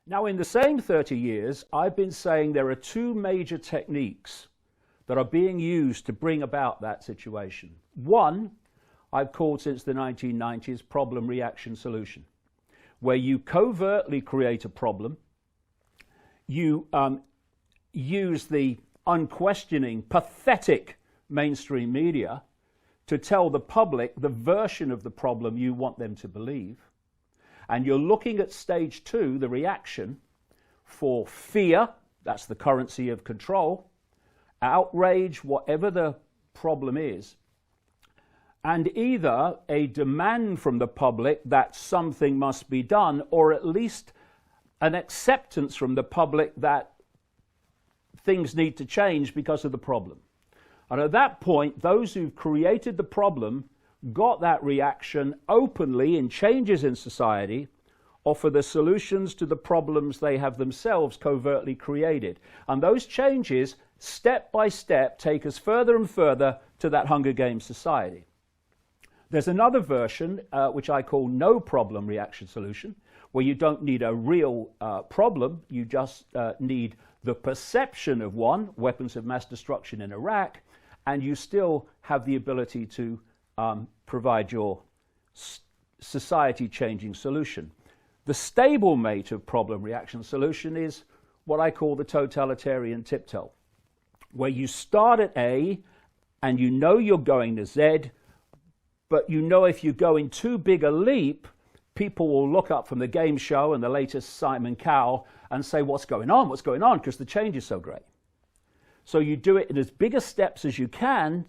Now, in the same 30 years, I've been saying there are two major techniques that are being used to bring about that situation. One, I've called since the 1990s problem, reaction, solution, where you covertly create a problem, you use the unquestioning, pathetic mainstream media to tell the public the version of the problem you want them to believe. And you're looking at stage two, the reaction, for fear, that's the currency of control, outrage, whatever the problem is, and either a demand from the public that something must be done, or at least an acceptance from the public that things need to change because of the problem. And at that point, those who've created the problem got that reaction openly in changes in society, offer the solutions to the problems they have themselves covertly created. And those changes, step by step, take us further and further to that Hunger Games society. There's another version, which I call no problem reaction solution, where you don't need a real problem, you just need the perception of one, weapons of mass destruction in Iraq, and you still have the ability to provide your society-changing solution. The stablemate of problem reaction solution is what I call the totalitarian tiptoe, where you start at A and you know you're going to Z, but you know if you go in too big a leap, people will look up from the game show and the latest Simon Cowell and say, what's going on, because the change is so great. So you do it in as big a steps as you can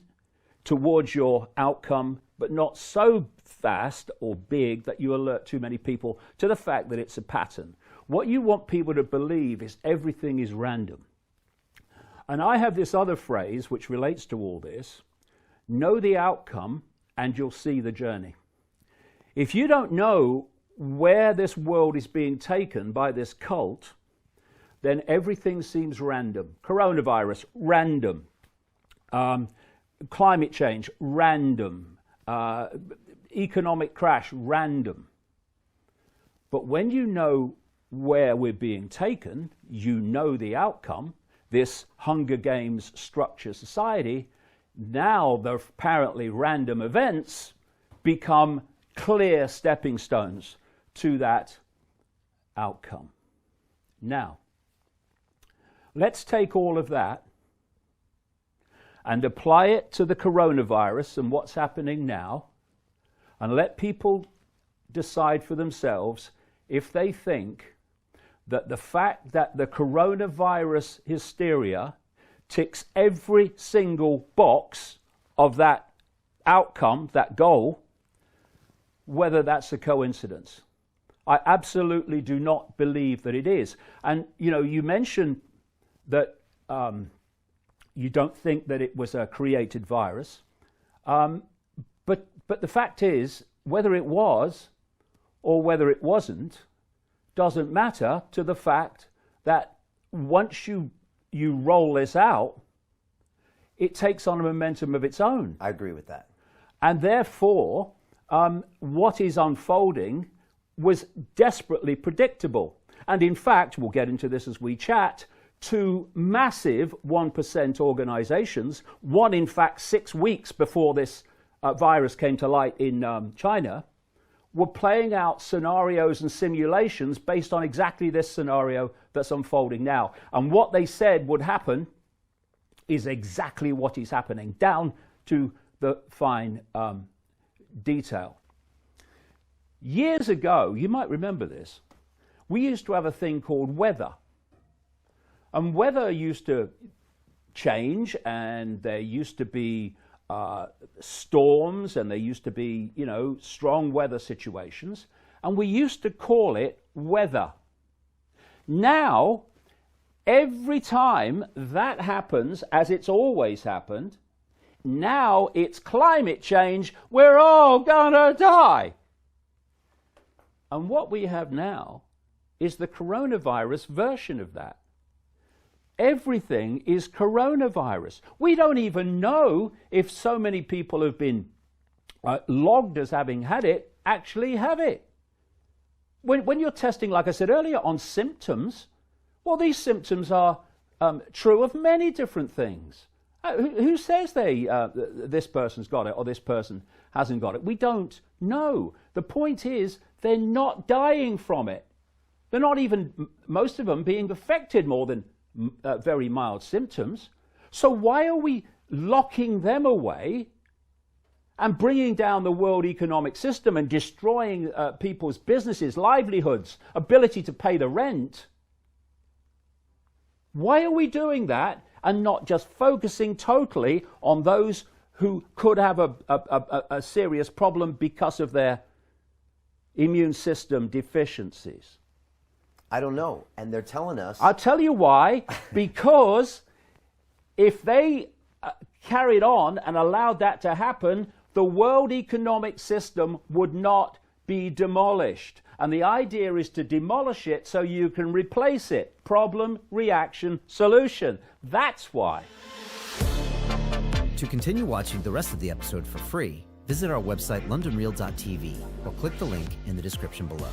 towards your outcome, but not so fast or big that you alert too many people to the fact that it's a pattern. What you want people to believe is everything is random. And I have this other phrase which relates to all this: know the outcome and you'll see the journey. If you don't know where this world is being taken by this cult, then everything seems random. Coronavirus, random. Climate change, random. Economic crash, random. But when you know where we're being taken, you know the outcome, this Hunger Games structure society, now the apparently random events become clear stepping stones to that outcome. Now, let's take all of that and apply it to the coronavirus and what's happening now, and let people decide for themselves if they think that the fact that the coronavirus hysteria ticks every single box of that outcome, that goal, whether that's a coincidence. I absolutely do not believe that it is. And, you know, you mentioned that you don't think that it was a created virus. But the fact is, whether it was or whether it wasn't, doesn't matter to the fact that once you roll this out, it takes on a momentum of its own. I agree with that. And therefore, what is unfolding was desperately predictable. And in fact, we'll get into this as we chat, two massive 1% organizations, one in fact 6 weeks before this virus came to light in China, were playing out scenarios and simulations based on exactly this scenario that's unfolding now. And what they said would happen is exactly what is happening, down to the fine detail. Years ago, you might remember this, we used to have a thing called weather. And weather used to change, and there used to be storms, and there used to be, you know, strong weather situations, and we used to call it weather. Now, every time that happens, as it's always happened, now it's climate change, we're all gonna die. And what we have now is the coronavirus version of that. Everything is coronavirus. We don't even know if so many people have been logged as having had it, actually have it. when you're testing, like I said earlier, on symptoms, well, these symptoms are true of many different things. Who says this person's got it or this person hasn't got it? We don't know. The point is, they're not dying from it. They're not even, most of them, being affected more than very mild symptoms. So why are we locking them away and bringing down the world economic system and destroying people's businesses, livelihoods, ability to pay the rent? Why are we doing that and not just focusing totally on those who could have a serious problem because of their immune system deficiencies? I don't know. And they're telling us... I'll tell you why. Because if they carried on and allowed that to happen, the world economic system would not be demolished. And the idea is to demolish it so you can replace it. Problem, reaction, solution. That's why. To continue watching the rest of the episode for free, visit our website londonreal.tv or click the link in the description below.